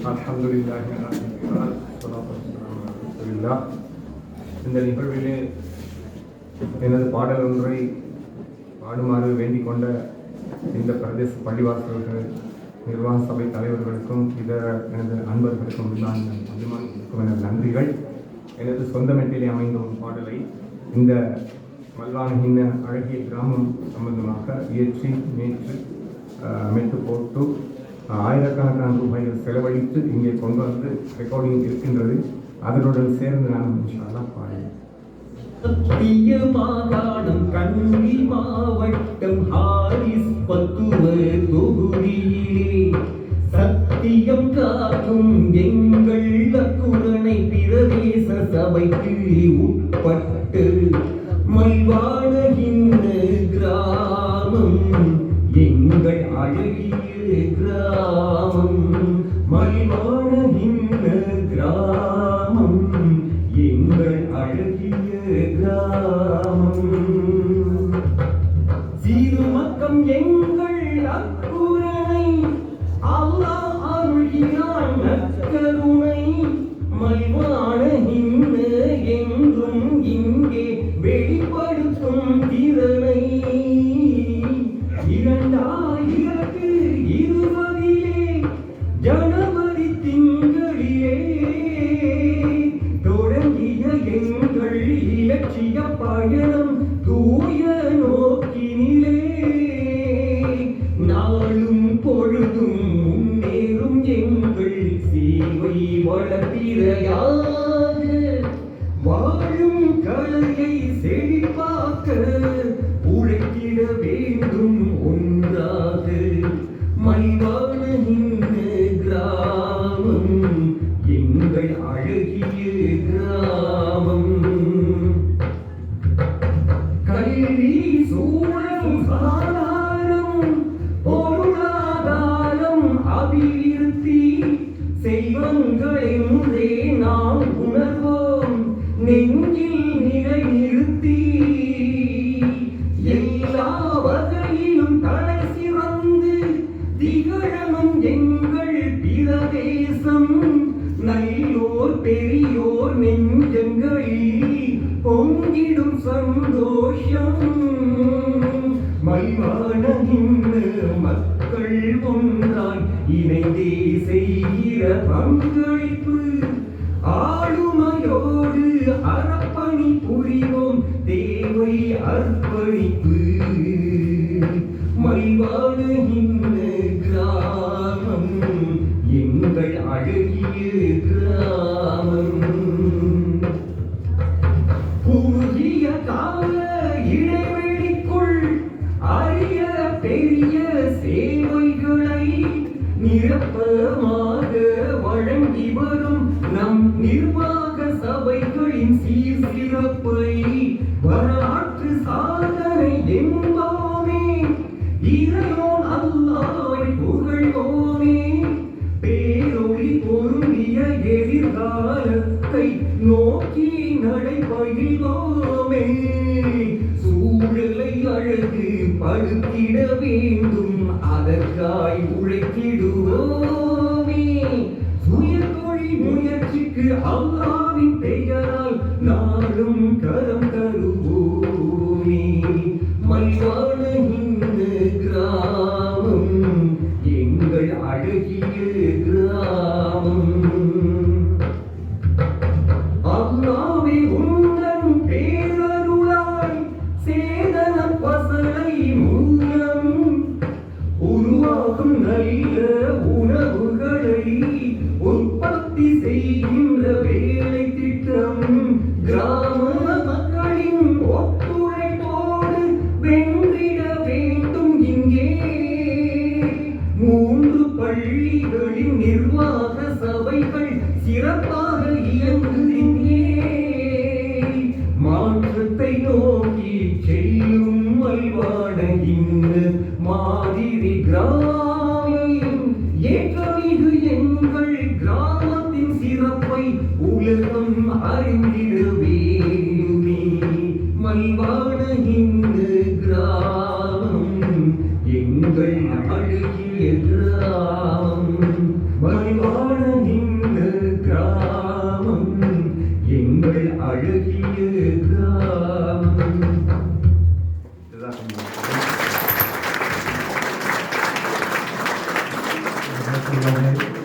அல்ஹம்துலில்லாஹி இந்த நிகழ்விலே எனது பாடல் ஒன்றை பாடுமாறு வேண்டிக் கொண்ட இந்த பிரதேச பள்ளிவாசல்கள் நிர்வாக சபை தலைவர்களுக்கும் இதர எனது அன்பர்களுக்கும் நான் அபிமானிக்கும் எனது நன்றிகள். எனது சொந்த மெட்டிலே அமைந்த ஒரு பாடலை இந்த மல்வானகின்ன அழகிய கிராமம் சம்பந்தமாக இயற்றி நேற்று மெட்டு போட்டு ஆயிரக்கணக்கான ரூபாய்கள் செலவழித்து இங்கே கொண்டு வந்து ரெக்கார்டிங் இருக்கின்றது. அதனுடன் சேர்ந்து நான் இன்ஷா அல்லாஹ் பாடுவேன். மாகாணம் கண்டி மாவட்டம் ஹாரிஸ் பத்துவ தொகுதியிலே சத்தியம் காக்கும் எங்கள் அக்குரணை பிரதேச சபைக்கு உட்பட்டு மல்வானகின்ன கிராமம் எங்கள் அழகிய கிராமம். மல்வானகின்ன கிராமம் எங்கள் அழகிய கிராமம். சீருமக்கம் எங்கள் அக்குரணை அல்லாஹ் அருளினான் நற்கருணை. மல்வானகின்ன என்றும் இங்கே வெளிப்படுத்தும் திறனை 2020 ஜனவரி திங்களிலே தொடங்கிய எங்கள் இலட்சிய பயணம் தூய நோக்கினிலே நாளும் பொழுதும் முன்னேறும் எங்கள் சேவை வளர்ப்பிறையாக வாழும் கலையை செழிப்பாக்க உழைக்கிட வேண்டும் ஒன்றாக. மல்வானகின்ன கிராமம் எங்கள் அழகிய கிராமம். கல்வி சூழல் சாதாரம் பொருளாதாரம் அபிவிருத்தி செல்வங்களென்றே நாம் உணர்வோம் நெஞ்சில் நிலை நிறுத்தி. எல்லா வகையிலும் தலை சிறந்து திகழனும் எங்கள் பிரதேசம். நல்லோர் பெரியோர் நெஞ்சங்களில் பொங்கிடும் சந்தோஷம். மல்வானகின்ன மக்கள் ஒன்றாய் இணைந்தே செய்கிற பங்களிப்பு ஆளுமையோடு அறப்பணி புரிவோம் தேவை அர்ப்பணிப்பு. மல்வானகின்ன கிராமம் எங்கள் அழகிய கிராமம். குறுகிய கால இடைவெளிக்குள் அரிய பெரிய சேவைகளை நிரப்பமாக வழங்கி வரும் நம் நிர்வாக சபைகளின் சீர்சிறப்பை வரலாற்று சாதனை என்போமே. இறையோன் அல்லாஹ்வை புகழ்வோமே. பேரொளி பொருந்திய எதிர்காலத்தை நோக்கி நடைபயில்வோமே. சூழலை அழகு படுத்திட வேண்டும் அதற்காய் உழைத்திடுவோமே. சுயதொழில் முயற்சிக்கு அல்லாஹ்வின் பெயரால் நாளும் கரம் தருவோமே. மல்வானகின்ன கிராமம் எங்கள் அழகிய கிராமம். அல்லாஹ்வே உந்தன் பேரருளாய் சேதன பசலை மூலம் உருவாகும் நல்ல உணவுகளை உற்பத்தி செய்கின்ற வேலை திட்டம் கிராம மக்களின் ஒத்துழைப்போடு வென்றிட வேண்டும். இங்கே 3 பள்ளிகளின் நிர்வாக சபைகள் சிறப்பாக இயங்குகின்றே. மாற்றத்தை நோக்கி செல்லும் மல்வானகின்ன மாதிரி கிராமம். ஏற்றமிகு எங்கள் கிராமத்தின் சிறப்பை உலகம் அறிந்திட வேண்டுமே. மல்வானகின்ன கிராமம் எங்கள் அழகிய கிராமம். மல்வானகின்ன கிராமம். ஜஸாக்கல்லாஹ்.